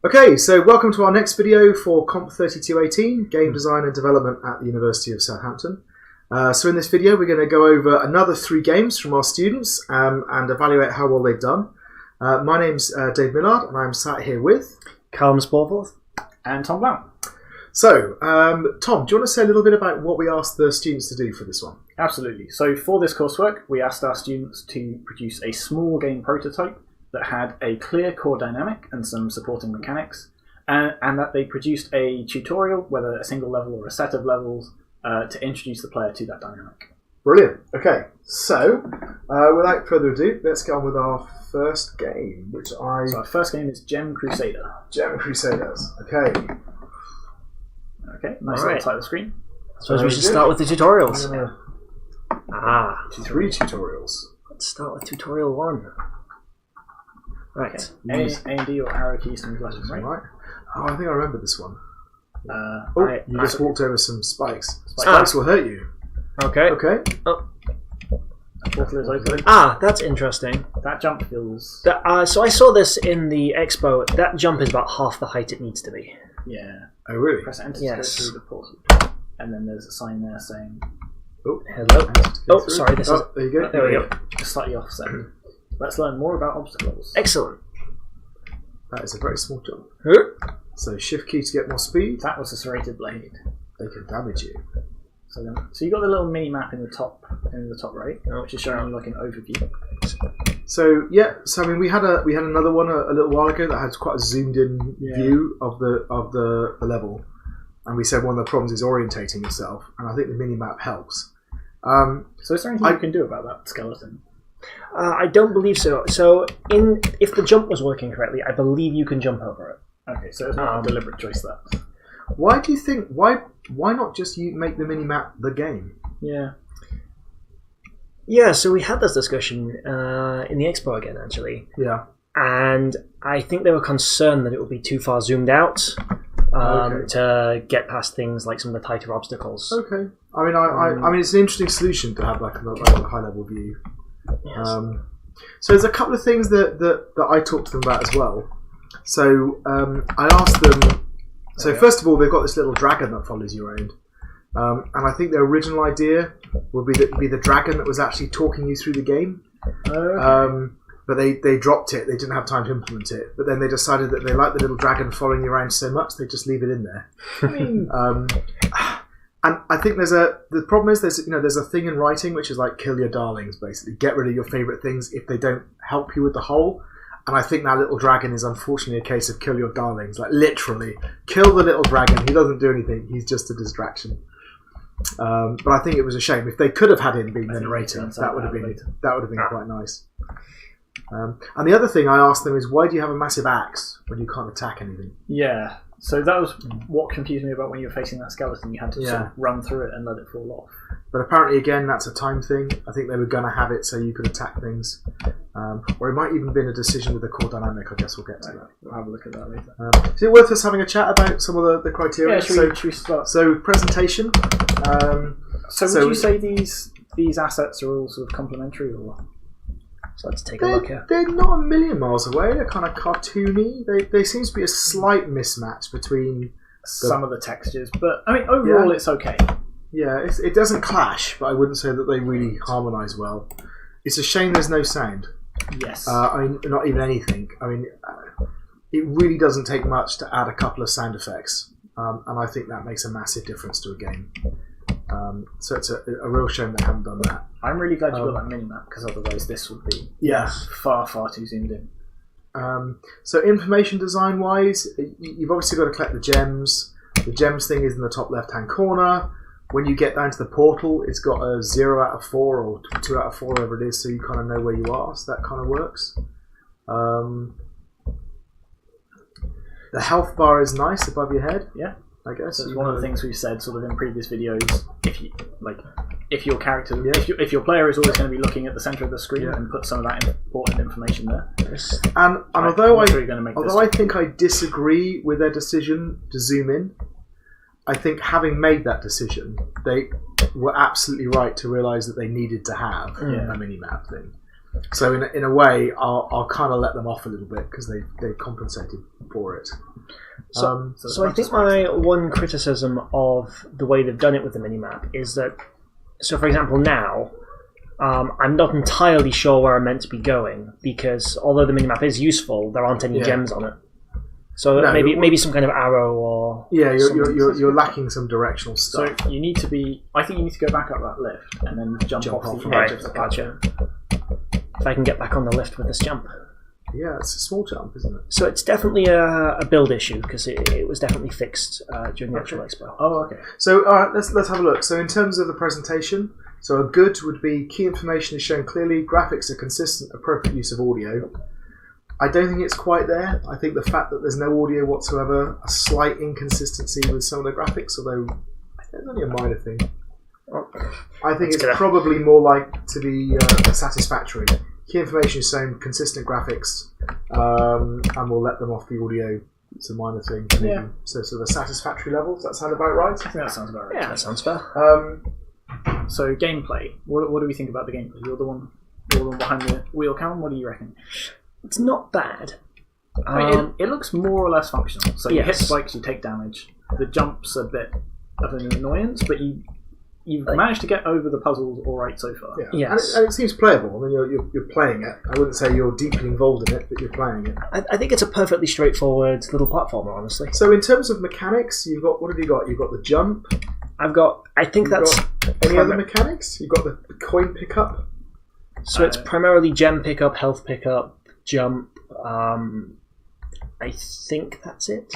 Okay, so welcome to our next video for COMP3218, Game Design and Development at the University of Southampton. So in this video we're going to go over another 3 games from our students and evaluate how well they've done. My name's Dave Millard and I'm sat here with... Callum Sporforth. And Tom Blount. So, Tom, do you want to say a little bit about what we asked the students to do for this one? Absolutely. So for this coursework we asked our students to produce a small game prototype that had a clear core dynamic and some supporting mechanics, and that they produced a tutorial, whether a single level or a set of levels, to introduce the player to that dynamic. Brilliant. Okay, so without further ado, let's get on with our first game, which So our first game is Gem Crusader. Gem Crusaders. Okay. Okay, nice All right. little title screen. So we should start with the tutorials. I'm gonna 3 tutorials. Let's start with tutorial 1. Right. A and D or arrow keys to move left and right. Right. Oh, I think I remember this one. You just walked over some spikes. Spikes will hurt you. Okay. Okay. Portal is open. That's interesting. That jump feels... So I saw this in the expo. That jump is about half the height it needs to be. Yeah. Oh, really? Press enter to Yes. go through the portal. And then there's a sign there saying... Oh, Hello. go Oh, through. sorry. This is. There you go. There we go. Just slightly offset. Let's learn more about obstacles. Excellent. That is a very small jump. Huh? So shift key to get more speed. That was a serrated blade. They can damage you. So you got the little mini map in the top right, which is showing you like an overview. So yeah, so I mean we had another one a little while ago that had quite a zoomed in view of the level, and we said one of the problems is orientating yourself, and I think the mini map helps. So is there anything you can do about that skeleton? I don't believe so. So if the jump was working correctly, I believe you can jump over it. Okay, so it's not a deliberate choice that. Why do you think why not just you make the mini map the game? Yeah. Yeah. So we had this discussion in the expo again, actually. Yeah. And I think they were concerned that it would be too far zoomed out to get past things like some of the tighter obstacles. Okay. I mean it's an interesting solution to have like a high level view. Yes. So there's a couple of things that I talked to them about as well. So I asked them. So first of all, they've got this little dragon that follows you around, and I think their original idea would be the dragon that was actually talking you through the game. But they dropped it. They didn't have time to implement it. But then they decided that they liked the little dragon following you around so much they just leave it in there. I mean, and I think the problem is there's a thing in writing which is like kill your darlings, basically get rid of your favourite things if they don't help you with the whole. And I think that little dragon is unfortunately a case of kill your darlings, like literally kill the little dragon. He doesn't do anything. He's just a distraction. But I think it was a shame if they could have had him being the narrator. That would have been quite nice. And the other thing I asked them is why do you have a massive axe when you can't attack anything? yeah. So that was what confused me about when you were facing that skeleton. You had to sort of run through it and let it fall off. But apparently, again, that's a time thing. I think they were going to have it so you could attack things. Or it might even have been a decision with the core dynamic. I guess we'll get to that. We'll have a look at that later. Is it worth us having a chat about some of the criteria? Yeah, should we start? So presentation. So would you say these assets are all sort of complementary, or? So let's take a look here. They're not a million miles away. They're kind of cartoony. They seem to be a slight mismatch between Some of the textures, but I mean overall it's okay. Yeah, it doesn't clash, but I wouldn't say that they really harmonise well. It's a shame there's no sound. Yes. I mean, not even anything. I mean, it really doesn't take much to add a couple of sound effects, and I think that makes a massive difference to a game. So it's a real shame they haven't done that. I'm really glad you got that mini-map, because otherwise this would be far too zoomed in. So information design-wise, you've obviously got to collect the gems. The gems thing is in the top left-hand corner. When you get down to the portal, it's got a 0 out of 4 or 2 out of 4, whatever it is, so you kind of know where you are. So that kind of works. The health bar is nice above your head. Yeah, I guess. so it's one of the things we've said sort of in previous videos. If your character, if your player is always going to be looking at the center of the screen, and put some of that important information there. And although I think I disagree with their decision to zoom in, I think having made that decision, they were absolutely right to realise that they needed to have a mini-map thing. So in a way, I'll kind of let them off a little bit because they compensated for it. So I think my one criticism of the way they've done it with the minimap is that, so for example now, I'm not entirely sure where I'm meant to be going because although the minimap is useful, there aren't any gems on it. So maybe some kind of arrow or you're lacking some directional stuff. So you need to be. I think you need to go back up that lift and then jump off the edge of the platform. If I can get back on the lift with this jump. Yeah, it's a small jump, isn't it? So it's definitely a build issue because it was definitely fixed during the actual expo. Oh, okay. So all right, let's have a look. So in terms of the presentation, so a good would be key information is shown clearly, graphics are consistent, appropriate use of audio. I don't think it's quite there. I think the fact that there's no audio whatsoever, a slight inconsistency with some of the graphics, although it's only a minor thing. I think it's probably more like to be satisfactory. Key information is shown, consistent graphics, and we'll let them off the audio. It's a minor thing. Yeah. So sort of a satisfactory level. Does that sound about right? I think that sounds about right. Yeah, that sounds fair. So gameplay. What do we think about the gameplay? You're the one behind the wheel, Callum. What do you reckon? It's not bad. I mean, it looks more or less functional. So you hit spikes, you take damage. The jump's a bit of an annoyance, but you've managed to get over the puzzles all right so far. Yeah. Yes. And it seems playable. I mean, you're playing it. I wouldn't say you're deeply involved in it, but you're playing it. I think it's a perfectly straightforward little platformer, honestly. So in terms of mechanics, what have you got? You've got the jump. Any other mechanics? You've got the coin pickup. So it's primarily gem pickup, health pickup, jump. I think that's it.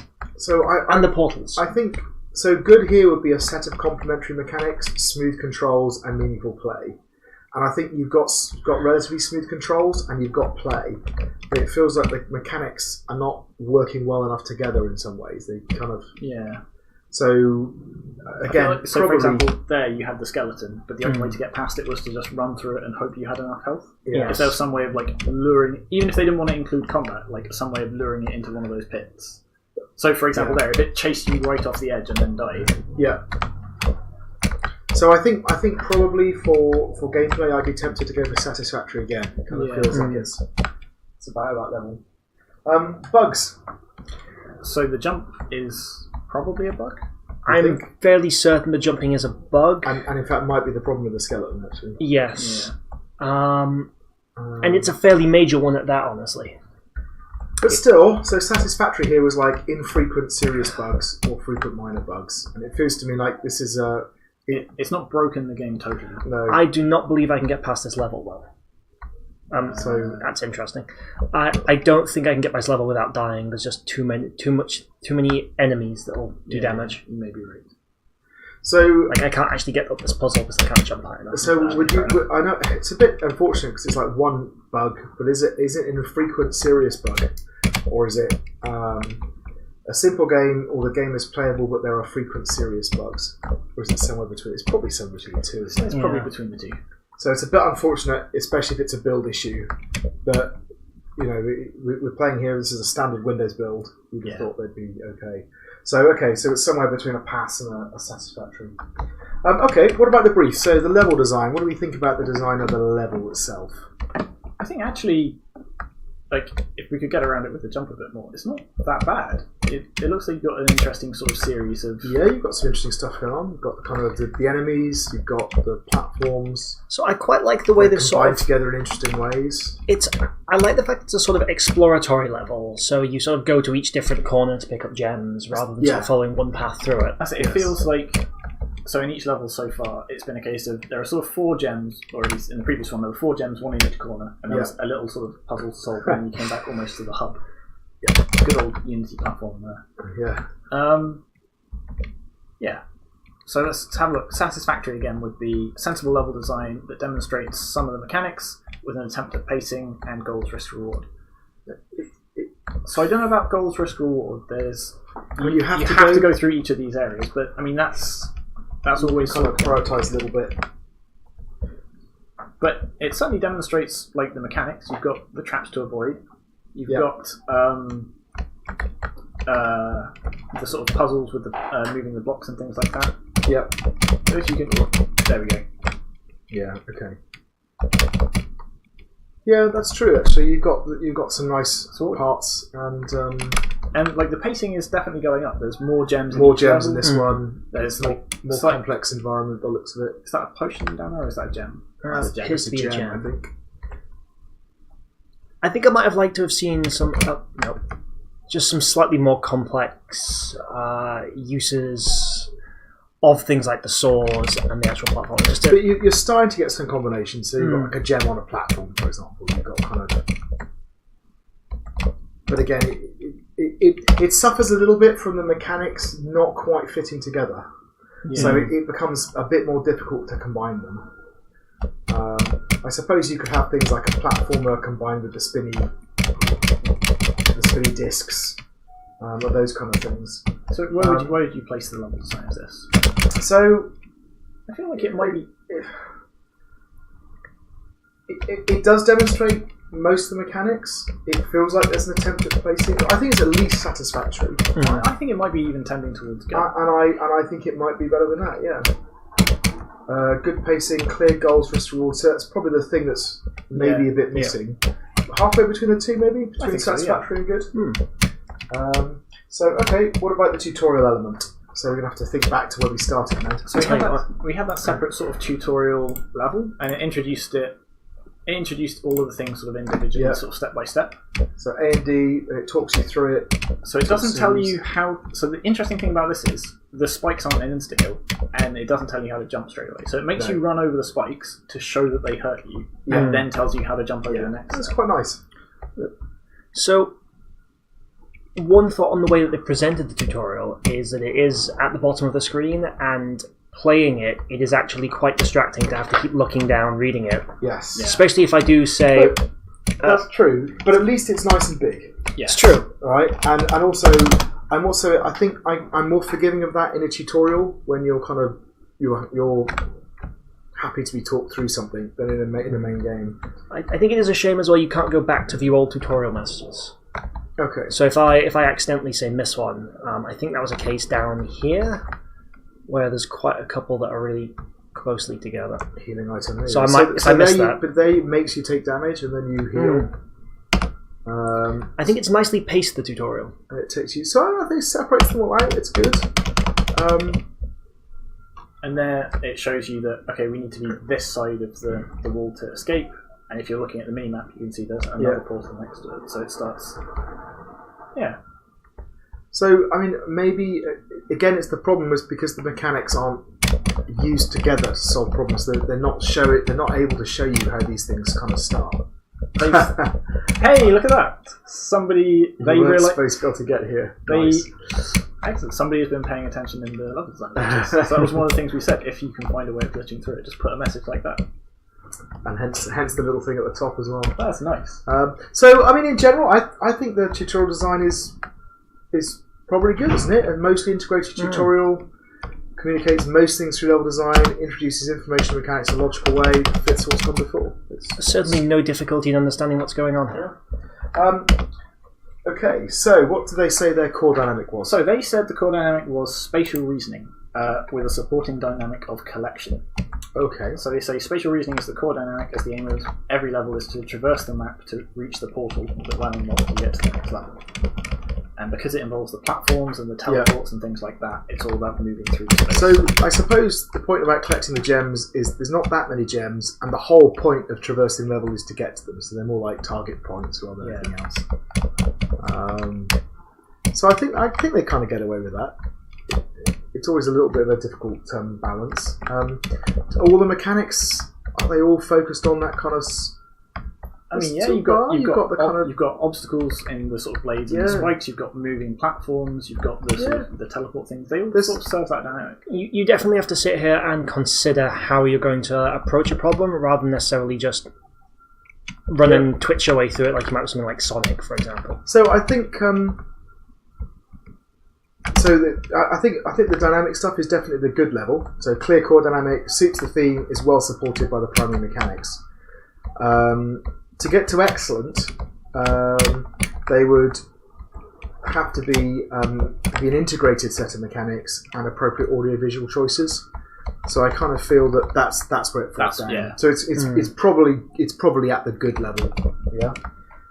And the portals. I think so. Good here would be a set of complementary mechanics, smooth controls, and meaningful play. And I think you've got relatively smooth controls and you've got play, but it feels like the mechanics are not working well enough together in some ways. They kind of So again, for example, there you had the skeleton, but the only way to get past it was to just run through it and hope you had enough health. Yeah. If there was some way of like luring, even if they didn't want to include combat, like some way of luring it into one of those pits. So, for example, there, if it chased you right off the edge and then died. Yeah. So I think probably for gameplay, I'd be tempted to go for satisfactory again. It kind of feels like it's about that level. Bugs. So the jump is probably a bug. I'm fairly certain the jumping is a bug. And in fact might be the problem with the skeleton, actually. Yes. Yeah. And it's a fairly major one at that, honestly. But still, so satisfactory here was like infrequent serious bugs or frequent minor bugs. And it feels to me like this is it's not broken the game totally. No. I do not believe I can get past this level, though. So that's interesting. I don't think I can get past this level without dying. There's just too many enemies that will do damage. You may be right. So I can't actually get up this puzzle because I can't jump high enough. So I know it's a bit unfortunate because it's like one bug, but is it an infrequent serious bug, or is it a simple game, or the game is playable but there are frequent serious bugs, or is it somewhere between? It's probably somewhere between the two. Isn't it? It's probably between the two. So it's a bit unfortunate, especially if it's a build issue. But we're playing here. This is a standard Windows build. You'd have thought they'd be okay. So it's somewhere between a pass and a satisfactory. Okay, what about the brief? So the level design. What do we think about the design of the level itself? I think actually, like, if we could get around it with the jump a bit more, it's not that bad. It looks like you've got an interesting sort of series of... Yeah, you've got some interesting stuff going on. You've got kind of the enemies, you've got the platforms. So I quite like the way they've sort of... together in interesting ways. I like the fact it's a sort of exploratory level, so you sort of go to each different corner to pick up gems, rather than sort of following one path through it. It feels like... So in each level so far, it's been a case of there are sort of 4 gems, or at least in the previous one, there were 4 gems, one in each corner, and there was a little sort of puzzle to solve, and you came back almost to the hub. Yeah, good old Unity platform there. Yeah. So let's have a look. Satisfactory again would be sensible level design that demonstrates some of the mechanics with an attempt at pacing and goals risk reward. So I don't know about goals risk reward. You have to go through each of these areas, but I mean that's always kind of prioritise a little bit. But it certainly demonstrates like the mechanics. You've got the traps to avoid. You've got the sort of puzzles with the moving the blocks and things like that. Yep. So if you can, there we go. Yeah. Okay. Yeah, that's true. Actually, you've got some nice parts, and like the pacing is definitely going up. There's more gems. More gems in this one. There's more complex environment by the looks of it. Is that a potion down there, or is that a gem? It appears to be a gem. I think. I think I might have liked to have seen some. Just some slightly more complex uses of things like the swords and the actual platform. But you're starting to get some combinations. So you've got like a gem on a platform, for example. You've got kind of. But again, it suffers a little bit from the mechanics not quite fitting together. Yeah. So it becomes a bit more difficult to combine them. I suppose you could have things like a platformer combined with the spinny discs, or those kind of things. So where would you place the level design of this? So I feel like it might be. It does demonstrate most of the mechanics. It feels like there's an attempt at placing. I think it's at least satisfactory. I think it might be even tending towards good. And I think it might be better than that. Yeah. Good pacing, clear goals for us to reward. So that's probably the thing that's maybe a bit missing. Yeah. Halfway between the two, maybe between satisfactory and good. So okay, what about the tutorial element? So we're gonna have to think back to where we started now. So we had that separate sort of tutorial level, and it introduced all of the things sort of individually, sort of step by step. So A and D, it talks you through it. So it doesn't tell you how. So the interesting thing about this is the spikes aren't an insta kill, and it doesn't tell you how to jump straight away. So it makes you run over the spikes to show that they hurt you, and then tells you how to jump over the next. That's quite nice. So one thought on the way that they presented the tutorial is that it is at the bottom of the screen, and playing it is actually quite distracting to have to keep looking down, reading it. Yes. Yeah. Especially if I do say... that's true, but at least it's nice and big. Yeah. It's true. Right? And also, I think I'm more forgiving of that in a tutorial when you're kind of... You're happy to be talked through something than in a main game. I think it is a shame as well you can't go back to view old tutorial messages. Okay. So if I accidentally say miss one, I think that was a case down here, where there's quite a couple that are really closely together. Healing item. So I miss that. But they makes you take damage and then you heal. I think it's nicely paced, the tutorial. And it takes you. So I think it separates them all out. It's good. And there it shows you that okay, we need to be this side of the wall to escape. And if you're looking at the mini-map, you can see there's another portal next to it. So it starts... Yeah. So, I mean, maybe, again, it's the problem is because the mechanics aren't used together to solve problems. They're not able to show you how these things kind of start. Hey, look at that! Somebody... They weren't supposed to get here. Excellent. Somebody has been paying attention in the level design. So that was one of the things we said. If you can find a way of glitching through it, just put a message like that. And hence the little thing at the top as well. That's nice. So, I mean, in general, I think the tutorial design is probably good, isn't it? A mostly integrated tutorial, communicates most things through level design, introduces information mechanics in a logical way, fits what's come before. Certainly no difficulty in understanding what's going on here. Okay, so what do they say their core dynamic was? So they said the core dynamic was spatial reasoning, with a supporting dynamic of collection. Okay. So they say spatial reasoning is the core dynamic, as the aim of every level is to traverse the map to reach the portal that will unlock to get to the next level. And because it involves the platforms and the teleports and things like that, it's all about moving through the space. So I suppose the point about collecting the gems is there's not that many gems, and the whole point of traversing the level is to get to them. So they're more like target points rather than anything else. So I think they kind of get away with that. It's always a little bit of a difficult balance. All the mechanics, are they all focused on that kind of? I mean, yeah, you've got obstacles in the sort of blades and the spikes. You've got moving platforms. You've got the sort of the teleport things. They all sort of serve that dynamic. You definitely have to sit here and consider how you're going to approach a problem, rather than necessarily just run and twitch your way through it like you might with something like Sonic, for example. So I think. I think the dynamic stuff is definitely the good level. So clear core dynamic, suits the theme, is well supported by the primary mechanics. To get to excellent, they would have to be an integrated set of mechanics and appropriate audio-visual choices. So I kind of feel that that's where it falls down. Yeah. So it's probably at the good level. Yeah.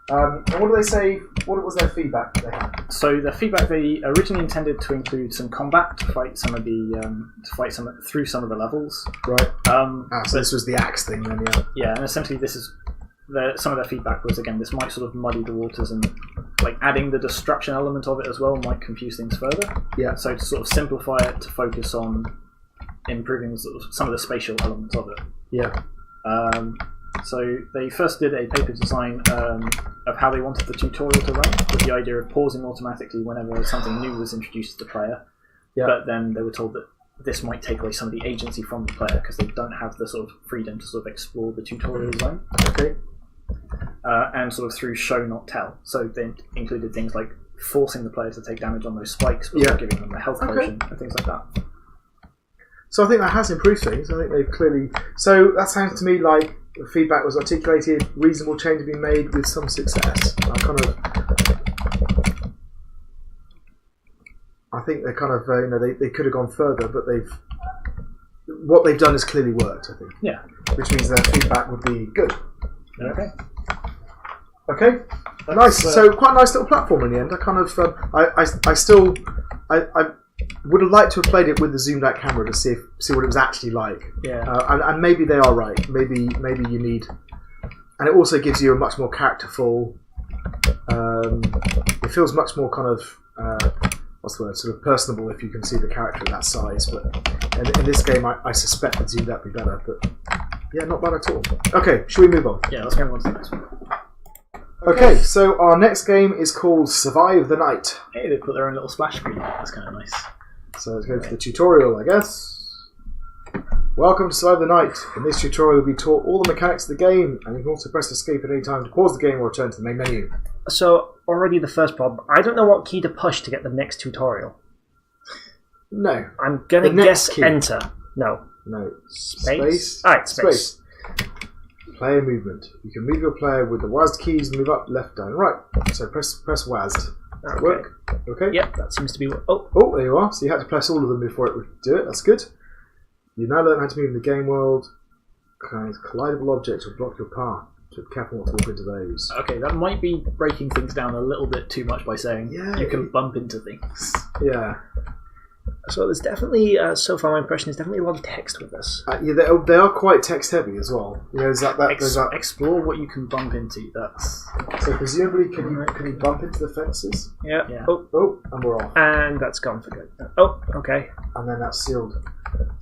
And what do they say? What was their feedback they had? So the feedback, they originally intended to include some combat to fight some of the through some of the levels. Right. So this was the axe thing then, yeah. Yeah, and essentially this is some of their feedback was, again, this might sort of muddy the waters, and like adding the destruction element of it as well might confuse things further. Yeah. So to sort of simplify it, to focus on improving sort of some of the spatial elements of it. Yeah. So they first did a paper design of how they wanted the tutorial to run, with the idea of pausing automatically whenever something new was introduced to the player. Yeah. But then they were told that this might take away some of the agency from the player because they don't have the sort of freedom to sort of explore the tutorial zone. Okay. And sort of through show not tell. So they included things like forcing the player to take damage on those spikes, but giving them a health potion and things like that. So I think that has improved things. I think they've clearly. So that sounds to me like the feedback was articulated, reasonable change had been made with some success. I think they kind of they could have gone further, but what they've done has clearly worked. I think. Yeah. Which means their feedback would be good. Okay. Okay. Nice. So quite a nice little platform in the end. I kind of I would have liked to have played it with the zoomed out camera to see what it was actually like. Yeah. And maybe they are right. Maybe you need, and it also gives you a much more characterful. It feels much more kind of what's the word? Sort of personable if you can see the character at that size. But in this game, I suspect that zoomed out would be better. But yeah, not bad at all. Okay, should we move on? Yeah, let's move on to the next one. Okay, so our next game is called Survive the Night. Hey, they put their own little splash screen. That's kind of nice. So let's go to the tutorial, I guess. Welcome to Survive the Night. In this tutorial, you'll be taught all the mechanics of the game, and you can also press escape at any time to pause the game or return to the main menu. So, already the first problem. I don't know what key to push to get the next tutorial. No. I'm going to guess key. Enter. No. Space. Alright, space. Player movement. You can move your player with the WASD keys and move up, left, down, right. So press WASD. Does that work? Okay. Yep, that seems to be... Oh, there you are. So you had to press all of them before it would do it. That's good. You now learn how to move in the game world. Collidable objects will block your path. So be careful not to walk into those. Okay, that might be breaking things down a little bit too much by saying you can bump into things. Yeah. So there's definitely, so far my impression is definitely a lot of text with this. Yeah, they are quite text heavy as well. You know, there's that. Explore what you can bump into. That's so presumably can you bump into the fences? Yeah. Oh, and we're off. And that's gone for good. Oh, okay. And then that's sealed.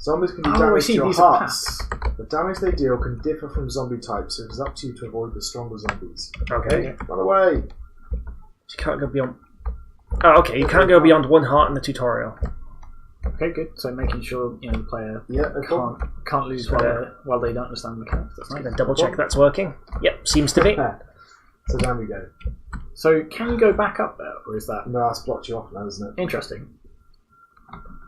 Zombies can do damage to your hearts. The damage they deal can differ from zombie types, so it's up to you to avoid the stronger zombies. Okay. Run away. You can't go beyond. Oh, okay. You can't go beyond one heart in the tutorial. Okay, good. So making sure the player can't lose while they don't understand the mechanics. That's nice. Gonna double check that's working. Yep, seems to be. So down we go. So can you go back up there, or is that? No, that's blocked you off now, isn't it? Interesting.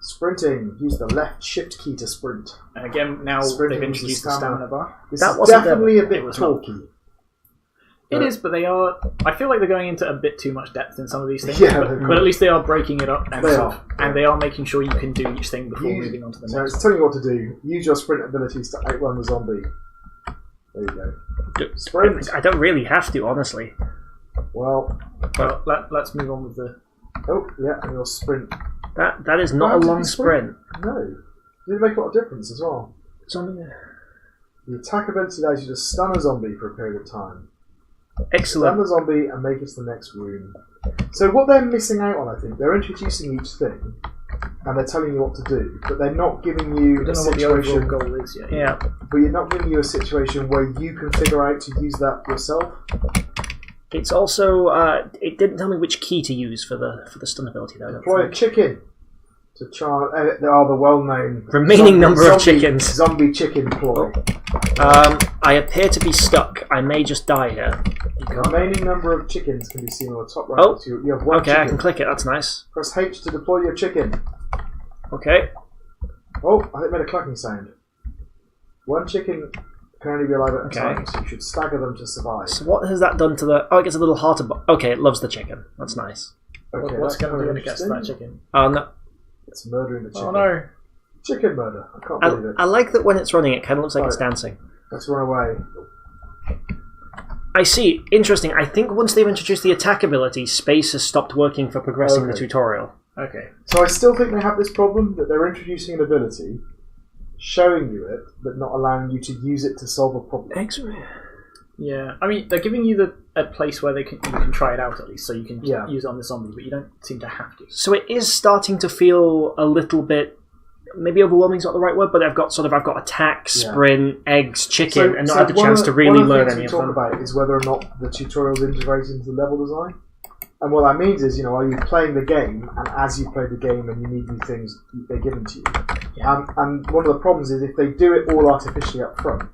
Sprinting. Use the left shift key to sprint. And again, now they've introduced the stamina bar. This is definitely a bit talky. It is, but they are. I feel like they're going into a bit too much depth in some of these things. Yeah, but at least they are breaking it up, and they are making sure you can do each thing before moving on to the next. So it's telling you what to do. Use your sprint abilities to outrun the zombie. There you go. Sprint. I don't really have to, honestly. Well, let's move on with the. Oh yeah, and your sprint. That is not a long sprint. No, it make a lot of difference as well. Zombie. The attack ability allows you to stun a zombie for a period of time. Excellent. Stun the zombie and make it to the next room. So what they're missing out on, I think, they're introducing each thing and they're telling you what to do, but they're not giving you a situation. What the overall goal is yet. Yeah. But you're not giving you a situation where you can figure out to use that yourself. It's also it didn't tell me which key to use for the stun ability though. Deploy a chicken to try. They are the well-known remaining number of chickens. Zombie chicken ploy. I appear to be stuck. I may just die here. The remaining number of chickens can be seen on the top right. Oh, you have one okay. chicken. I can click it. That's nice. Press H to deploy your chicken. Okay. Oh, I think it made a clucking sound. One chicken can only be alive at a time, so you should stagger them to survive. So what has that done to the... Oh, it gets a little heart... Okay, it loves the chicken. That's nice. Okay, what's going to do when it gets to that chicken? Oh, no. It's murdering the chicken. Oh, no. Chicken murder. I can't believe it. I like that when it's running, it kind of looks like it's dancing. Let's run away. I see. Interesting. I think once they've introduced the attack ability, space has stopped working for progressing the tutorial. Okay. So I still think they have this problem that they're introducing an ability, showing you it, but not allowing you to use it to solve a problem. Yeah, I mean, they're giving you a place where you can try it out at least, so you can use it on the zombie, but you don't seem to have to. So it is starting to feel a little bit, maybe overwhelming is not the right word, but I've got attack, sprint, eggs, chicken, and not had the chance to really learn any of them. One of the things we talk about is whether or not the tutorials integrate into the level design. And what that means is, are you playing the game, and as you play the game and you need new things, they're given to you. Yeah. And one of the problems is if they do it all artificially up front,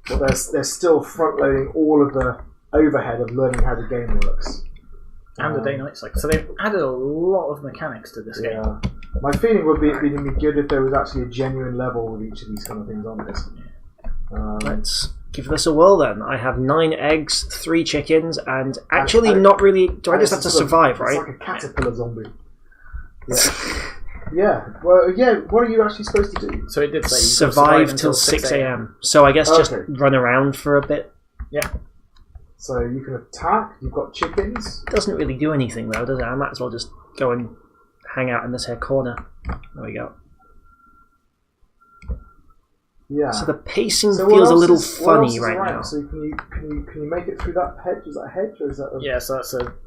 well, they're still front-loading all of the overhead of learning how the game works. And the day-night cycle. So they've added a lot of mechanics to this game. My feeling would be it'd be good if there was actually a genuine level with each of these kind of things on this. Let's give this a whirl then. I have 9 eggs, 3 chickens, and actually not really... Do I just have to survive, right? It's like a caterpillar zombie. Yeah. Well, what are you actually supposed to do? So it did say survive till 6 a.m. So I guess just run around for a bit. Yeah. So you can attack, you've got chickens. Doesn't really do anything though, does it? I might as well just go and hang out in this here corner. There we go. Yeah. So the pacing feels a little funny right now. So can you make it through that hedge? Is that a hedge or is that? Yeah, so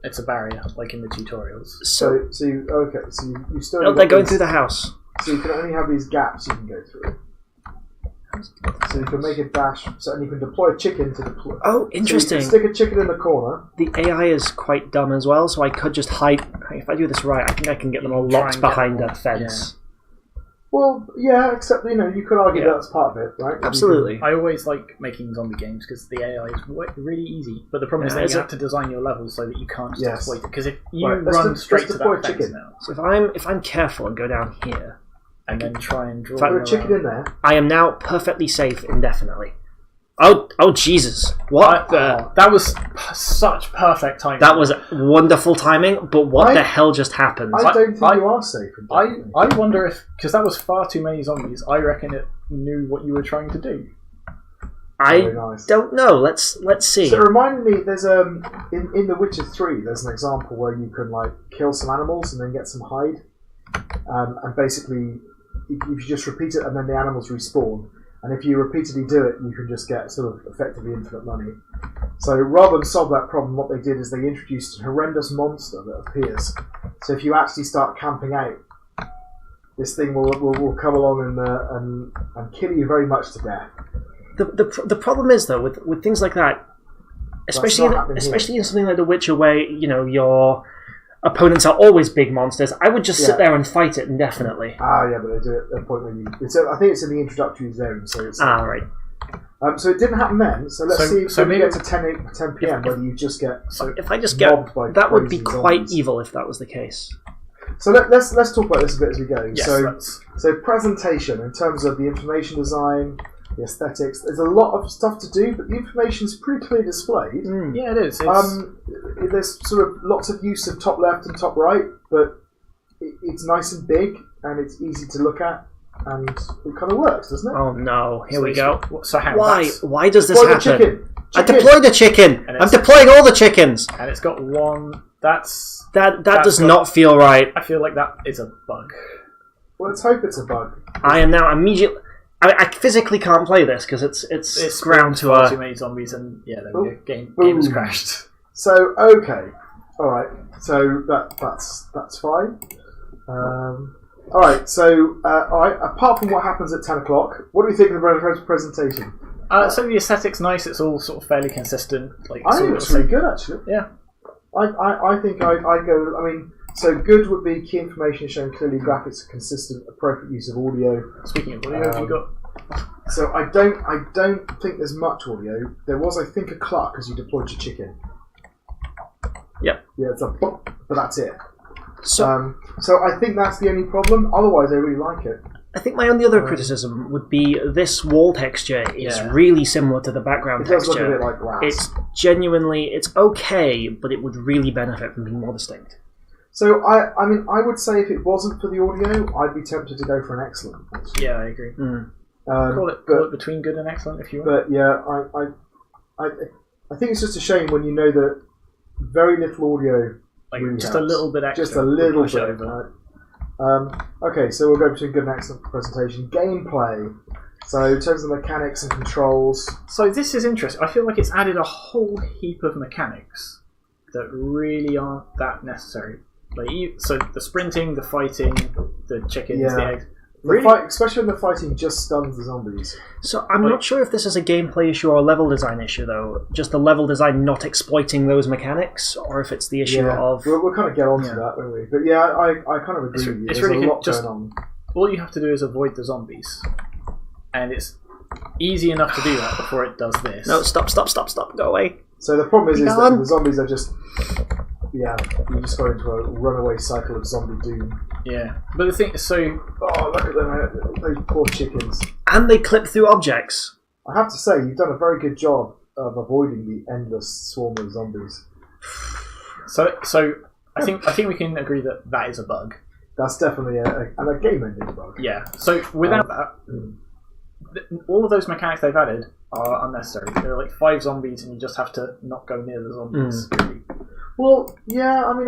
it's a barrier like in the tutorials. So you still. They're going through the house. So you can only have these gaps you can go through. So you can make a dash, and you can deploy a chicken to deploy. Oh, interesting. So you can stick a chicken in the corner. The AI is quite dumb as well, so I could just hide. If I do this right, I think I can get them all locked behind a fence. Yeah. Well, yeah, except you could argue that's part of it, right? Absolutely. I always like making zombie games because the AI is really easy, but the problem is that you have to design your levels so that you can't just exploit it. Because if you run straight to that fence now, so if I'm careful and go down here. And then try and draw a chicken in there. I am now perfectly safe indefinitely. Oh Jesus! What the? That was such perfect timing. That was wonderful timing, but what the hell just happened? I don't think you are safe. I wonder if, because that was far too many zombies, I reckon it knew what you were trying to do. I don't know. Let's see. So it reminded me, there's in The Witcher 3, there's an example where you can kill some animals and then get some hide, and basically if you just repeat it and then the animals respawn, and if you repeatedly do it, you can just get sort of effectively infinite money. So rather than solve that problem, what they did is they introduced a horrendous monster that appears. So if you actually start camping out, this thing will come along and kill you very much to death. The problem is though with things like that, especially in something like The Witcher, where your opponents are always big monsters, I would just sit there and fight it indefinitely. Yeah, but they do it at a point when you... I think it's in the introductory zone, so it's... right. So it didn't happen then, so let's see if we get to 10 p.m. whether you just get... So if I just get... That would be quite evil if that was the case. So let's talk about this a bit as we go. Yes, so presentation, in terms of the information design, the aesthetics, there's a lot of stuff to do, but the information's pretty clearly displayed. Yeah, it is. There's sort of lots of use of top left and top right, but it's nice and big, and it's easy to look at, and it kind of works, doesn't it? Oh no, here we go. So why does this happen? Chicken. I deployed the chicken! I'm deploying all the chickens! And it's got one... That does not feel right. I feel like that is a bug. Well, let's hope it's a bug. I am now immediately... I physically can't play this because it's ground to far too many zombies, and the game has crashed. So alright. So that's fine. Alright. So apart from what happens at 10 o'clock, what do we think of the presentation? So the aesthetic's nice. It's all sort of fairly consistent. I think it's really good, actually. Yeah. I think I go. I mean. So good would be key information showing clearly, graphics are consistent, appropriate use of audio. Speaking of audio, have you got? So I don't think there's much audio. There was, I think, a cluck as you deployed your chicken. Yep. Yeah, it's a bop, but that's it. So I think that's the only problem. Otherwise, I really like it. I think my only other criticism would be this wall texture is really similar to the background texture. It does look a bit like glass. It's genuinely, it's okay, but it would really benefit from being more distinct. So I mean, I would say if it wasn't for the audio, I'd be tempted to go for an excellent. Actually. Yeah, I agree. Call it between good and excellent if you want. But yeah, I think it's just a shame when you know that very little audio. Like just a little bit extra. Just a little bit. Okay, so we'll go between good and excellent presentation. Gameplay. So in terms of mechanics and controls. So this is interesting. I feel like it's added a whole heap of mechanics that really aren't that necessary. Like so the sprinting, the fighting, the chickens, the eggs. Really? Especially when the fighting just stuns the zombies. So I'm not sure if this is a gameplay issue or a level design issue, though. Just the level design not exploiting those mechanics, or if it's the issue of... We'll kind of get onto that, won't we? But yeah, I kind of agree with you. There's really a lot going on. All you have to do is avoid the zombies. And it's easy enough to do that before it does this. No, stop, go away. So the problem is that the zombies are just... Yeah, you just got into a runaway cycle of zombie doom. Yeah, but the thing is, so... Oh, look at them, those poor chickens. And they clip through objects. I have to say, you've done a very good job of avoiding the endless swarm of zombies. So I think we can agree that is a bug. That's definitely a game-ending bug. Yeah, so without that, all of those mechanics they've added are unnecessary. There are like 5 zombies and you just have to not go near the zombies, really. Well, yeah, I mean,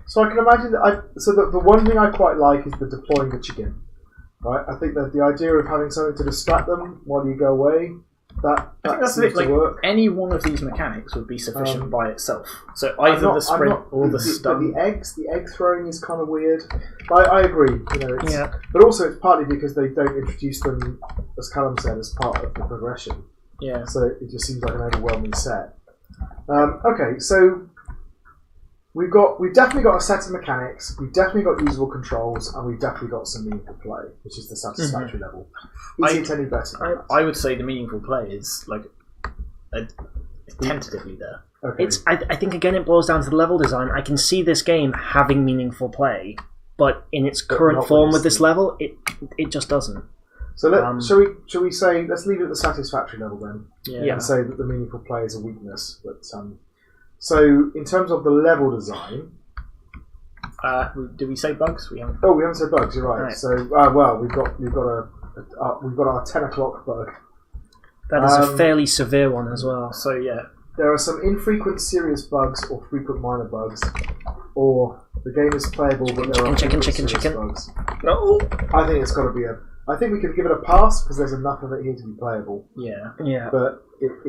so I can imagine that. So the one thing I quite like is the deploying the chicken. Right, I think that the idea of having something to distract them while you go away, that seems to work. Any one of these mechanics would be sufficient by itself. So either the sprint or the stun. The egg throwing is kind of weird. I agree. But also it's partly because they don't introduce them, as Callum said, as part of the progression. Yeah. So it just seems like an overwhelming set. Okay, so we've definitely got a set of mechanics, we've definitely got usable controls, and we've definitely got some meaningful play, which is the satisfactory level. Is it any better? I would say the meaningful play is like tentatively there. Okay. I think again it boils down to the level design. I can see this game having meaningful play, but in its current form with this level, it just doesn't. So shall we say let's leave it at the satisfactory level then, and say that the meaningful play is a weakness. But so in terms of the level design, do we say bugs? We haven't said bugs. You're right. So we've got our 10 o'clock bug. That is a fairly severe one as well. So yeah, there are some infrequent serious bugs or frequent minor bugs, or the game is playable but there are chicken bugs. No, I think it's got to be I think we could give it a pass because there's enough of it here to be playable. Yeah. But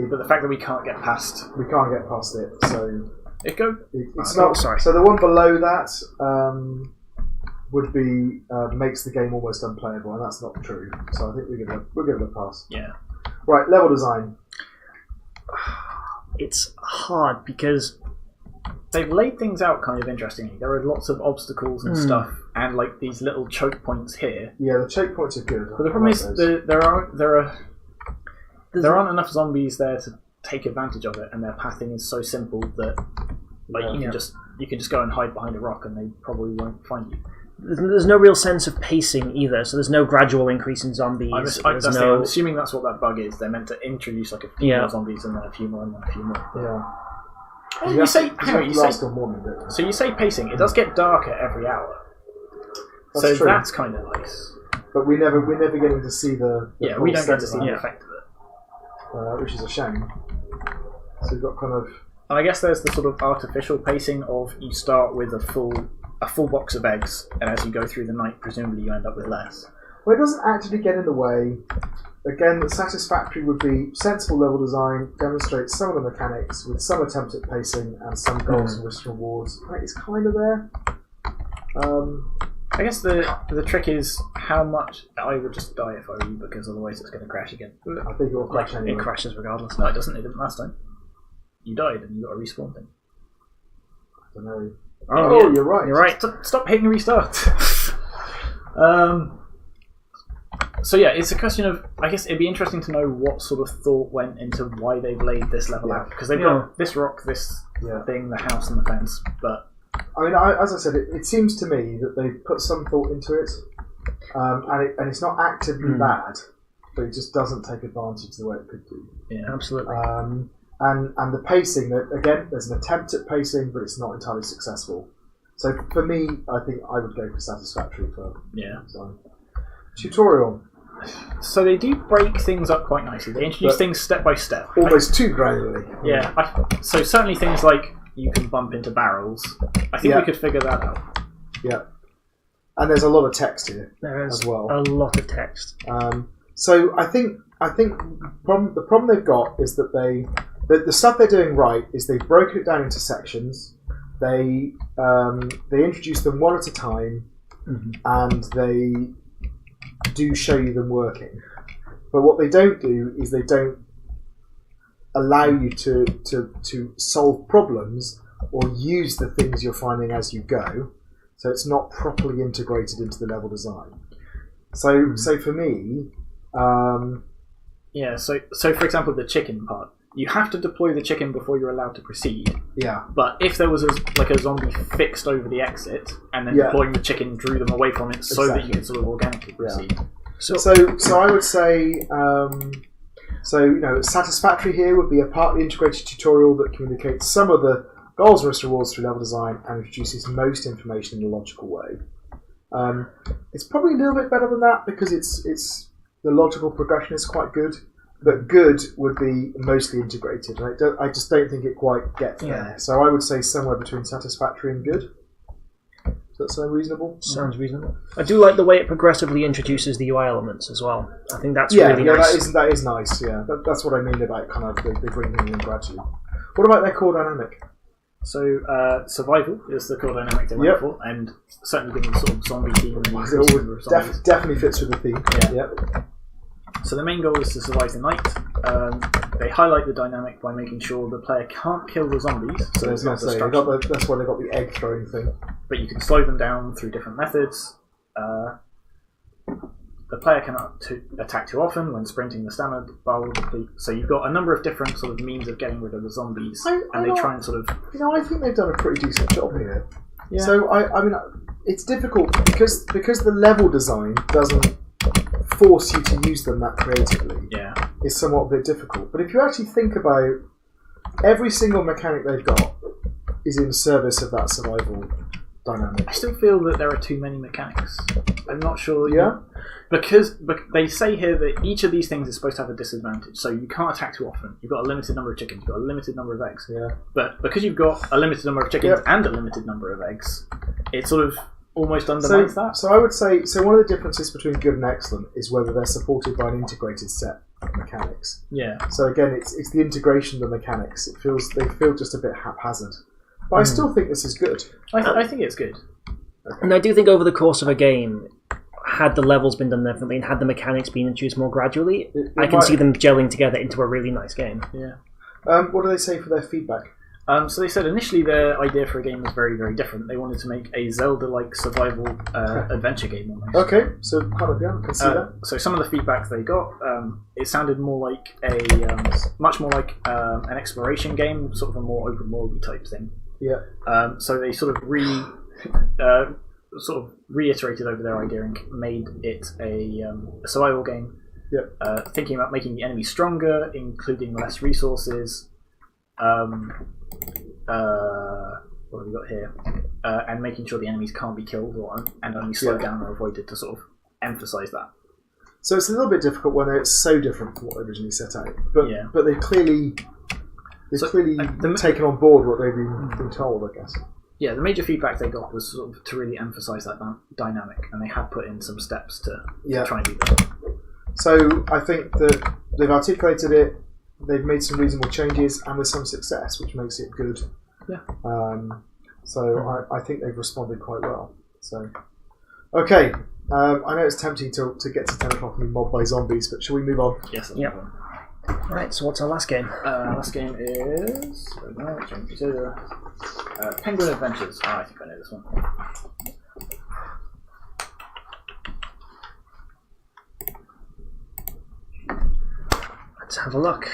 but the fact that we can't get past it, so it's not. Sorry. So the one below that would be makes the game almost unplayable, and that's not true. So I think we'll give it a pass. Yeah. Right, level design. It's hard because they've laid things out kind of interestingly. There are lots of obstacles and stuff, and like these little choke points here. Yeah, the choke points are good. But the problem is there aren't enough zombies there to take advantage of it, and their pathing is so simple that you can just go and hide behind a rock, and they probably won't find you. There's no real sense of pacing either, so there's no gradual increase in zombies. I'm assuming that's what that bug is. They're meant to introduce like a few more zombies, and then a few more, and then a few more. Yeah. You say pacing. It does get darker every hour, so true. That's kind of nice. But we're never getting to see the we don't get to see the effect of it, which is a shame. So we've got kind of. And I guess there's the sort of artificial pacing of you start with a full box of eggs, and as you go through the night, presumably you end up with less. Well, it doesn't actually get in the way. Again, the satisfactory would be sensible level design, demonstrates some of the mechanics with some attempt at pacing and some goals and risk rewards. It's kind of there. I guess the trick is how much. I would just die if I were you, because otherwise it's going to crash again. I think it will crash anyway. It crashes regardless. No, it doesn't. It didn't last time. You died and you got a respawn thing. I don't know. Oh, you're right. You're right. Stop hitting restart. So yeah, it's a question of. I guess it'd be interesting to know what sort of thought went into why they've laid this level out, because they've got this rock, this thing, the house, and the fence. But I mean, as I said, it seems to me that they've put some thought into it, and it's not actively bad, but it just doesn't take advantage the way it could do. Yeah, absolutely. And the pacing, that again, there's an attempt at pacing, but it's not entirely successful. So for me, I think I would go for satisfactory for design. Tutorial. So they do break things up quite nicely. They introduce things step by step. Almost too gradually. Yeah. So certainly things like you can bump into barrels. I think we could figure that out. Yeah. And there's a lot of text here There is as well. a lot of text. So I think the problem they've got is that the stuff they're doing right is they've broken it down into sections. They introduce them one at a time, and they do show you them working. But what they don't do is they don't allow you to solve problems or use the things you're finding as you go. So it's not properly integrated into the level design. So for me, So for example, the chicken part, you have to deploy the chicken before you're allowed to proceed. Yeah. But if there was a zombie fixed over the exit, and then deploying the chicken drew them away from it, so that you could sort of organically proceed. So I would say, satisfactory here would be a partly integrated tutorial that communicates some of the goals and risk rewards through level design and introduces most information in a logical way. It's probably a little bit better than that because it's the logical progression is quite good, but good would be mostly integrated. I just don't think it quite gets there. So I would say somewhere between satisfactory and good. Does that sound reasonable? Sounds reasonable. I do like the way it progressively introduces the UI elements as well. I think that's really nice. That is nice. Yeah, that's what I mean about kind of they bring things in gradually. What about their core dynamic? So survival is the core dynamic they went for, and certainly given the sort of zombie theme. It definitely fits with the theme. Yeah. So the main goal is to survive the night. They highlight the dynamic by making sure the player can't kill the zombies. So there's not destruction. That's why they got the egg throwing thing. But you can slow them down through different methods. The player cannot attack too often when sprinting. The stamina bar will deplete. So you've got a number of different sort of means of getting rid of the zombies, and they try and sort of. I think they've done a pretty decent job here. Yeah. So I mean, it's difficult because the level design doesn't force you to use them that creatively. Yeah, it's somewhat a bit difficult. But if you actually think about every single mechanic they've got is in service of that survival dynamic. I still feel that there are too many mechanics. I'm not sure. Yeah. Because they say here that each of these things is supposed to have a disadvantage. So you can't attack too often. You've got a limited number of chickens. You've got a limited number of eggs. Yeah. But because you've got a limited number of chickens and a limited number of eggs, it sort of almost undermines that. So I would say one of the differences between good and excellent is whether they're supported by an integrated set of mechanics. Yeah. So again, it's the integration of the mechanics. They feel just a bit haphazard. But I still think this is good. I think it's good. Okay. And I do think over the course of a game, had the levels been done differently and had the mechanics been introduced more gradually, I can see them gelling together into a really nice game. Yeah. What do they say for their feedback? So they said initially their idea for a game was very, very different. They wanted to make a Zelda-like survival adventure game almost. Okay, so kind of, I can see that. So some of the feedback they got, it sounded more like much more like an exploration game, sort of a more open worldy type thing. Yeah. So they sort of reiterated over their idea and made it a survival game. Yep. Thinking about making the enemy stronger, including less resources. What have we got here? And making sure the enemies can't be killed and only slowed down or avoided to sort of emphasise that. So it's a little bit difficult when it's so different from what they originally set out. But they've clearly taken on board what they've been told, I guess. Yeah, the major feedback they got was sort of to really emphasise that dynamic, and they have put in some steps to try and do that. So I think that they've articulated it, they've made some reasonable changes, and with some success, which makes it good. Yeah. So I think they've responded quite well. So, okay. I know it's tempting to get to 10 o'clock and be mobbed by zombies, but shall we move on? Yes. Yep. Right, so what's our last game? Last game is Penguin Adventures. I think I know this one. Let's have a look.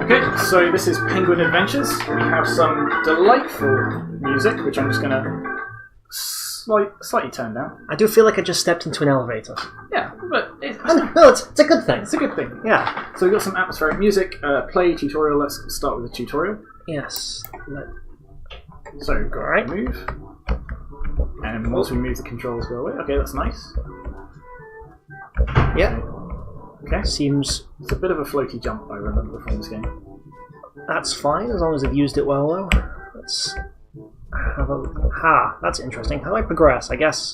Okay, so this is Penguin Adventures. We have some delightful music, which I'm just going to slightly turn down. I do feel like I just stepped into an elevator. Yeah, but it's a good thing. It's a good thing. Yeah. So we've got some atmospheric music, play tutorial. Let's start with the tutorial. Yes. So we've got Alright. move. And once we move, the controls go away. Okay, that's nice. Yeah. Okay. Seems It's a bit of a floaty jump, I remember from this game. that's fine as long as they've used it well, though. Let's have a that's interesting. How do I progress? I guess.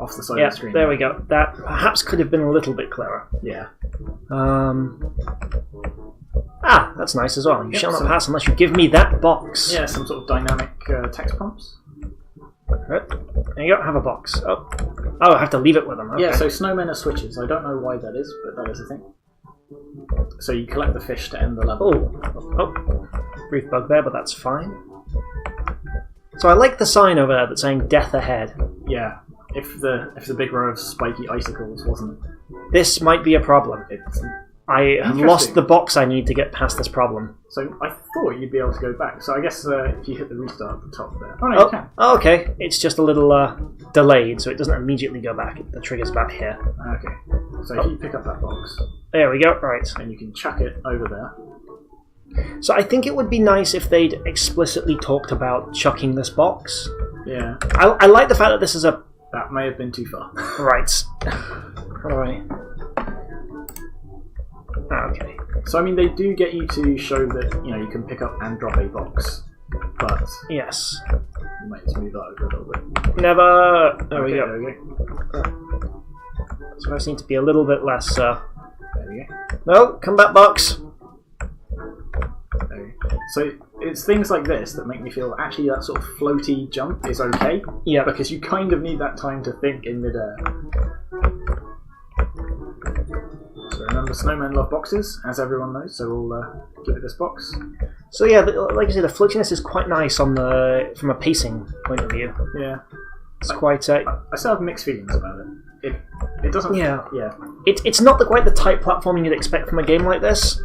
Off the side Yeah, of the screen. there we go. That perhaps could have been a little bit clearer. Yeah. That's nice as well. You Yep, shall not so- pass unless you give me that box. Yeah, some sort of dynamic text prompts. Right. There you go. Have a box. Oh, I have to leave it with them. Okay. Yeah, so snowmen are switches. I don't know why that is, but that is a thing. So you collect the fish to end the level. Oh, brief bug there, but that's fine. So I like the sign over there that's saying "Death ahead." Yeah. If the big row of spiky icicles wasn't, This might be a problem. it's I have lost the box I need to get past this problem. so I thought you'd be able to go back. So I guess if you hit the restart at the top there. Oh no, you can. Oh, okay. It's just a little delayed, so it doesn't immediately go back. The trigger's back here. Okay. So if you pick up that box, There we go. Right. and you can chuck it over there. So I think it would be nice if they'd explicitly talked about chucking this box. Yeah. I like the fact that this is a That may have been too far. right. How do I? Okay. So I mean, they do get you to show that you can pick up and drop a box, but Yes. you might just move that over a little bit. Never. There we Okay, go. There we go. So I just need to be a little bit less. There we go. No, come back, box. There we go. So it's things like this that make me feel actually that sort of floaty jump is okay. Yeah. Because you kind of need that time to think in midair. So remember, snowmen love boxes, as everyone knows. So we'll give it this box. So yeah, like I said, the floatiness is quite nice on the from a pacing point of view. Yeah. It's quite. I still have mixed feelings about it. It doesn't. Yeah. Yeah. It's not quite the type platforming you'd expect from a game like this,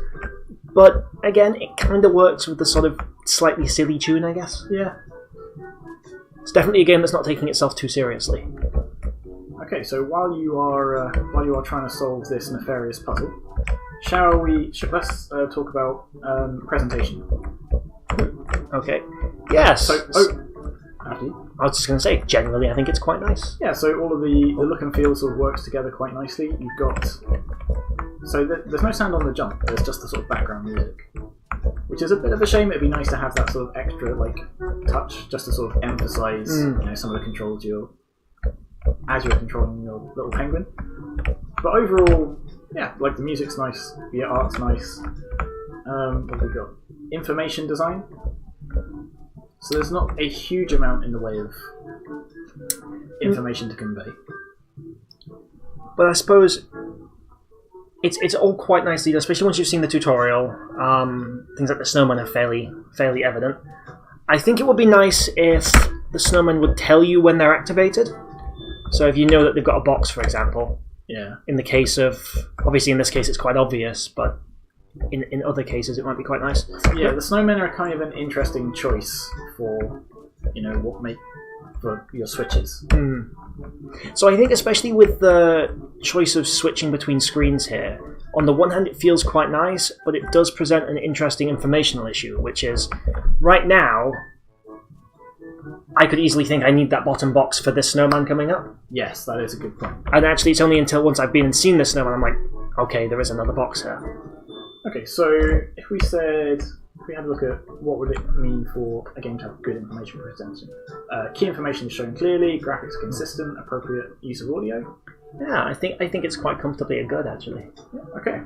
but again, it kind of works with the sort of slightly silly tune, I guess. Yeah. It's definitely a game that's not taking itself too seriously. Okay, so while you are trying to solve this nefarious puzzle, let's talk about presentation. Okay. Yes. So, after you. I was just going to say, generally, I think it's quite nice. Yeah, so all of the look and feel sort of works together quite nicely. You've got there's no sound on the jump. There's just the sort of background music, which is a bit of a shame. It'd be nice to have that sort of extra touch, just to sort of emphasise some of the controls as you're controlling your little penguin. But overall, yeah, the music's nice, the art's nice. What have we got? Information design. So there's not a huge amount in the way of information to convey. But I suppose it's all quite nicely done, especially once you've seen the tutorial. Things like the snowmen are fairly evident. I think it would be nice if the snowmen would tell you when they're activated. So if you know that they've got a box, for example. Yeah. In the case of, obviously in this case it's quite obvious, but in other cases it might be quite nice. Yeah, the snowmen are kind of an interesting choice for, for your switches. So I think especially with the choice of switching between screens here, on the one hand it feels quite nice, but it does present an interesting informational issue, which is, right now, I could easily think I need that bottom box for this snowman coming up. Yes, that is a good point. And actually it's only until once I've been and seen this snowman I'm like, okay, there is another box here. Okay, so if we had a look at what would it mean for a game to have good information presentation. Key information is shown clearly, graphics consistent, appropriate use of audio. Yeah, I think it's quite comfortably good, actually. Yeah, okay.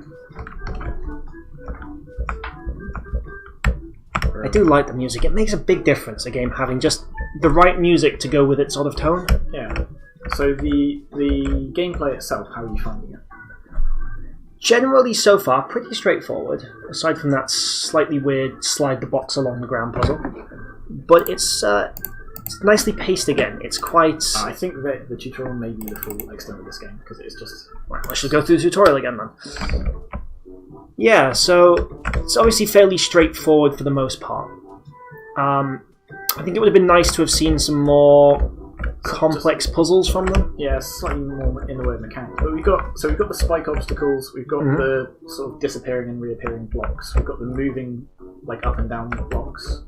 I do like the music. It makes a big difference, a game having just the right music to go with its sort of tone. Yeah. So the gameplay itself, how are you finding it? Generally, so far, pretty straightforward, aside from that slightly weird slide the box along the ground puzzle. But it's nicely paced again. It's quite... I think that the tutorial may be the full extent of this game, because it's just... Right, let's just go through the tutorial again, then. Yeah, so it's obviously fairly straightforward for the most part. I think it would have been nice to have seen some more complex puzzles from them. Yeah, slightly more in the way of mechanics. But we've got the spike obstacles, we've got the sort of disappearing and reappearing blocks, we've got the moving up and down blocks.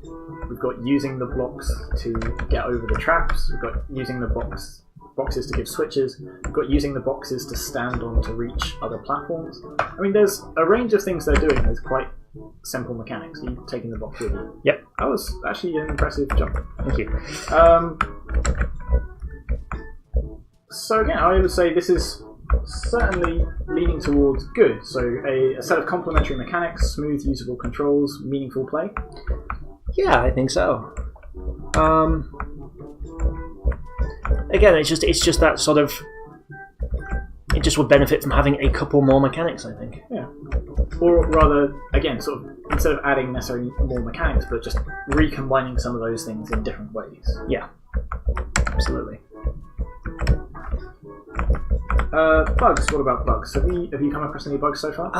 We've got using the blocks to get over the traps. We've got using the boxes to give switches. We've got using the boxes to stand on to reach other platforms. I mean, there's a range of things they're doing with quite simple mechanics. You've taken the box with you. Yep. That was actually an impressive job. Thank you. So again, I would say this is certainly leaning towards good. So a set of complementary mechanics, smooth, usable controls, meaningful play. Yeah, I think so. Again, it's just that sort of. It just would benefit from having a couple more mechanics, I think. Yeah. Or rather, again, sort of instead of adding necessarily more mechanics, but just recombining some of those things in different ways. Yeah. Absolutely. Bugs. What about bugs? Have you come across any bugs so far?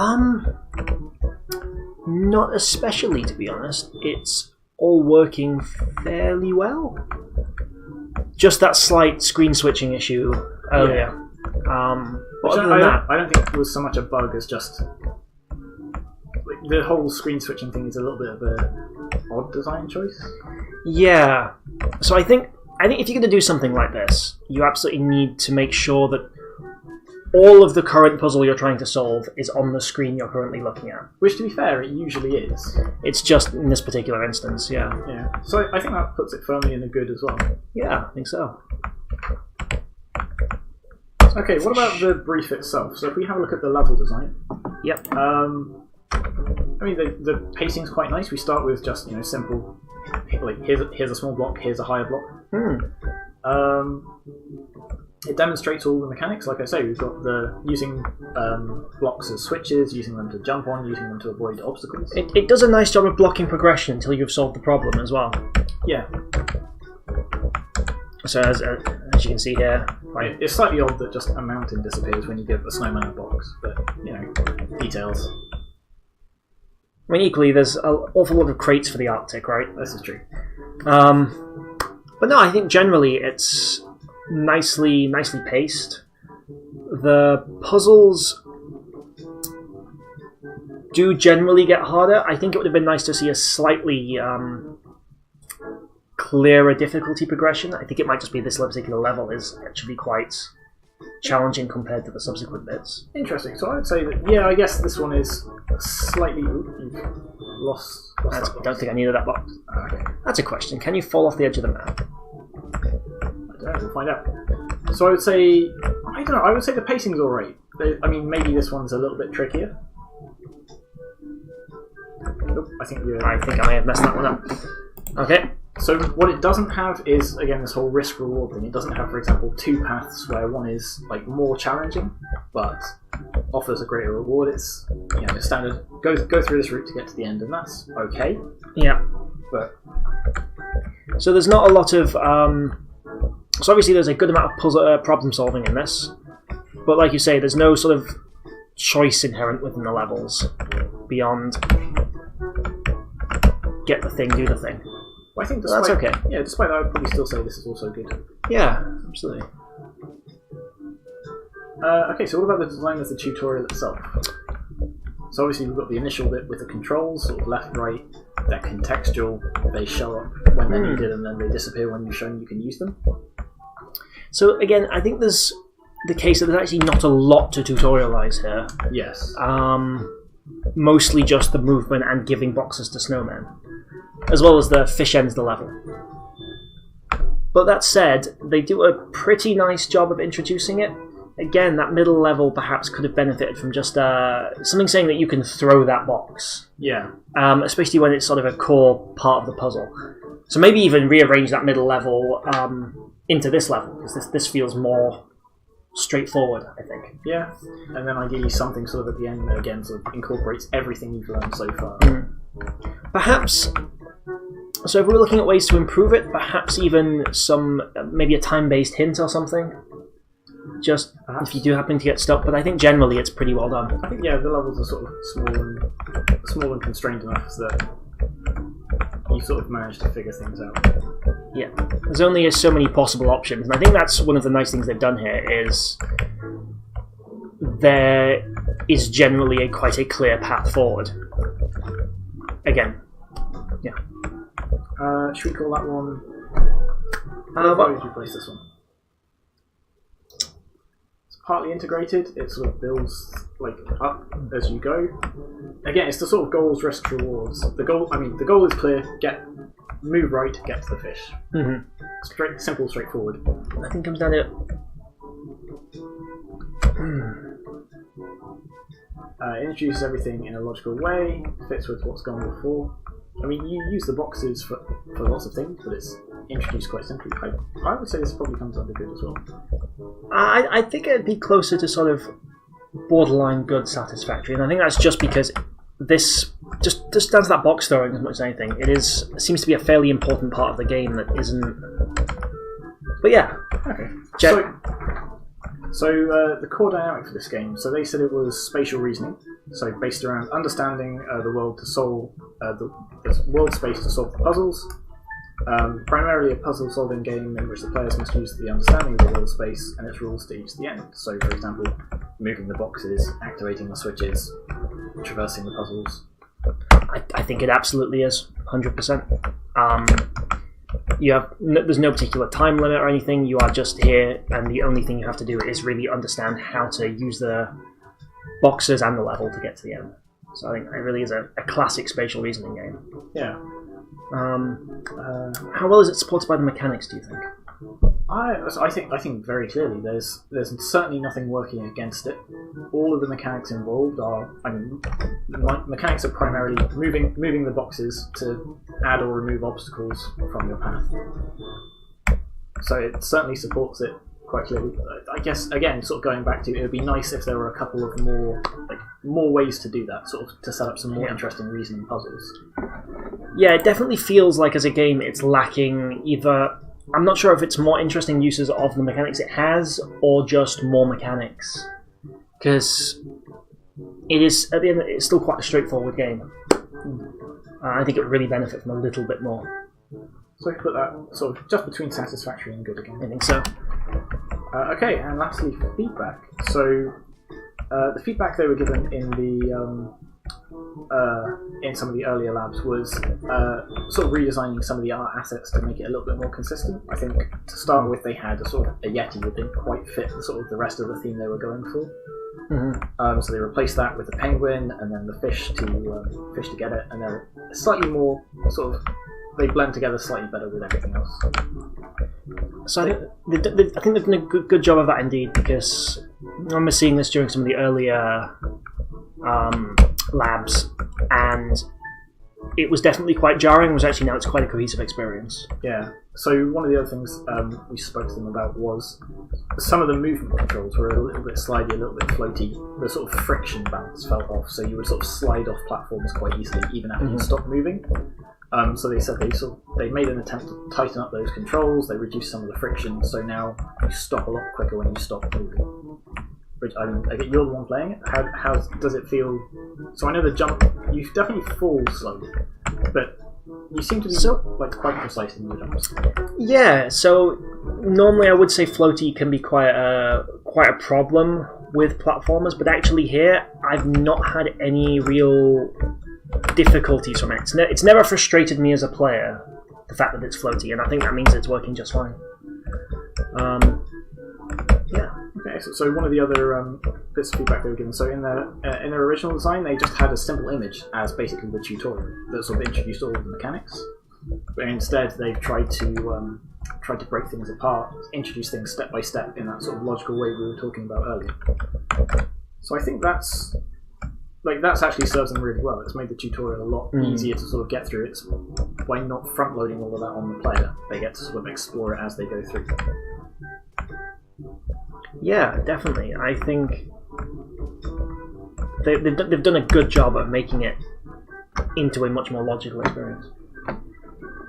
Not especially, to be honest. It's all working fairly well. Just that slight screen switching issue earlier. Yeah. But other than that, I don't think it was so much a bug as just like, the whole screen switching thing is a little bit of a odd design choice. Yeah. So I think if you're going to do something like this, you absolutely need to make sure that all of the current puzzle you're trying to solve is on the screen you're currently looking at. Which, to be fair, it usually is. It's just in this particular instance, yeah. Yeah. So I think that puts it firmly in the good as well. Yeah, I think so. Okay, what about the brief itself? So if we have a look at the level design. Yep. I mean, the pacing's quite nice. We start with just, simple, like, here's a small block, here's a higher block. It demonstrates all the mechanics. Like I say, we've got using blocks as switches, using them to jump on, using them to avoid obstacles. It does a nice job of blocking progression until you've solved the problem as well. Yeah. So as you can see here, right, it's slightly odd that just a mountain disappears when you give a snowman a box, but details. I mean, equally, there's an awful lot of crates for the Arctic, right? This is true. But no, I think generally it's nicely paced. The puzzles do generally get harder. I think it would have been nice to see a slightly clearer difficulty progression. I think it might just be this particular level is actually quite challenging compared to the subsequent bits. Interesting. So I would say that, yeah, I guess this one is slightly lost I don't think I needed that box. Okay. That's a question. Can you fall off the edge of the map? I don't know, we'll find out. So I would say, I don't know, I would say the pacing's alright. I mean, maybe this one's a little bit trickier. Nope, I think I may have messed that one up. Okay. So what it doesn't have is, again, this whole risk-reward thing. It doesn't have, for example, two paths where one is like more challenging, but offers a greater reward. It's it's standard. Go through this route to get to the end, and that's okay. Yeah. But so there's not a lot of. So obviously there's a good amount of puzzle problem solving in this, but like you say, there's no sort of choice inherent within the levels beyond get the thing, do the thing. I think that's okay. Yeah, despite that, I'd probably still say this is also good. Yeah, absolutely. Okay, so what about the design of the tutorial itself? So obviously we've got the initial bit with the controls, sort of left, right, they're contextual, they show up when they're needed and then they disappear when you've shown you can use them. So again, I think there's the case that there's actually not a lot to tutorialize here. Yes. Mostly just the movement and giving boxes to snowmen, as well as the fish ends the level. But that said, they do a pretty nice job of introducing it. Again, that middle level perhaps could have benefited from just something saying that you can throw that box. Yeah. Especially when it's sort of a core part of the puzzle. So maybe even rearrange that middle level into this level, because this feels more straightforward, I think. Yeah, and then ideally something sort of at the end that again sort of incorporates everything you've learned so far. Perhaps, so if we were looking at ways to improve it, perhaps even some, maybe a time-based hint or something. Just if you do happen to get stuck, but I think generally it's pretty well done. I think, yeah, the levels are sort of small and constrained enough that you sort of manage to figure things out. Yeah, there's only so many possible options, and I think that's one of the nice things they've done here is there is generally quite a clear path forward. Again, yeah. Should we call that one? Where would you place this one? It's partly integrated. It sort of builds up as you go. Again, it's the sort of goals, risks, rewards. The goal is clear. Move right, get to the fish. Mm-hmm. Simple, straightforward. I think it comes down to introduces everything in a logical way, fits with what's gone before. I mean, you use the boxes for lots of things, but it's introduced quite simply. I would say this probably comes under good as well. I think it'd be closer to sort of borderline good satisfactory, and I think that's just because this just down to that box throwing as much as anything. Seems to be a fairly important part of the game that isn't. But yeah. Okay. So the core dynamic for this game, so they said it was spatial reasoning, so based around understanding the world to solve the world space to solve the puzzles. Primarily a puzzle-solving game in which the players must use the understanding of the world space and its rules to each the end. So, for example, moving the boxes, activating the switches, traversing the puzzles. I think it absolutely is, 100%. There's no particular time limit or anything. You are just here, and the only thing you have to do is really understand how to use the boxes and the level to get to the end. So I think it really is a classic spatial reasoning game. Yeah. How well is it supported by the mechanics, do you think? I think very clearly there's certainly nothing working against it. All of the mechanics involved are, mechanics are primarily moving the boxes to add or remove obstacles from your path. So it certainly supports it quite clearly. I guess again, sort of going back to, it would be nice if there were a couple of more ways to do that, sort of to set up some more interesting reasoning puzzles. Yeah, it definitely feels like as a game it's lacking either. I'm not sure if it's more interesting uses of the mechanics it has or just more mechanics, because it is at the end it's still quite a straightforward game. I think it would really benefit from a little bit more. So we put that sort of just between satisfactory and good again. I think so. Okay, and lastly, feedback. So the feedback they were given in some of the earlier labs was sort of redesigning some of the art assets to make it a little bit more consistent. I think to start with, they had a sort of a Yeti that didn't quite fit sort of the rest of the theme they were going for. Mm-hmm. So they replaced that with the penguin and then the fish to get it, and they're slightly more sort of. They blend together slightly better with everything else. So I think they've done a good job of that indeed, because I remember seeing this during some of the earlier labs, and it was definitely quite jarring. Whereas actually now it's quite a cohesive experience. Yeah. So one of the other things we spoke to them about was some of the movement controls were a little bit slidey, a little bit floaty. The sort of friction balance fell off, so you would sort of slide off platforms quite easily even after you stopped moving. So they said they made an attempt to tighten up those controls. They reduced some of the friction, so now you stop a lot quicker when you stop moving. Which, I mean, you're the one playing it. How does it feel? So I know the jump, you definitely fall slowly, but you seem to be quite precise in your jumps. Yeah. So normally I would say floaty can be quite a problem with platformers, but actually here I've not had any real difficulties from it. It's never frustrated me as a player, the fact that it's floaty, and I think that means it's working just fine. Yeah. Okay, so one of the other bits of feedback they were given, so in their original design, they just had a simple image as basically the tutorial that sort of introduced all of the mechanics. But instead, they've tried to break things apart, introduce things step by step in that sort of logical way we were talking about earlier. So I think that's actually serves them really well. It's made the tutorial a lot easier to sort of get through. It's by not front loading all of that on the player. They get to sort of explore it as they go through. Yeah, definitely. I think they've done a good job of making it into a much more logical experience.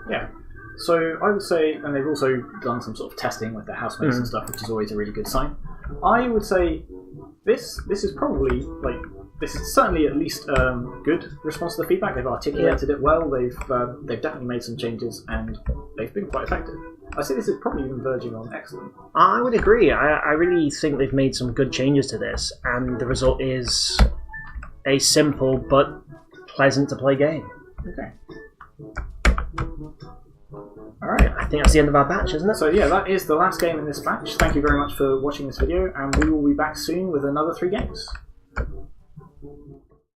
Yeah. So I would say, and they've also done some sort of testing with their housemates and stuff, which is always a really good sign. I would say this is probably this is certainly at least good response to the feedback. They've articulated it well. They've definitely made some changes, and they've been quite effective. I say this is probably even verging on excellent. I would agree. I really think they've made some good changes to this, and the result is a simple but pleasant to play game. Okay. think that's the end of our batch, isn't it? So yeah, that is the last game in this batch. Thank you very much for watching this video, and we will be back soon with another 3 games.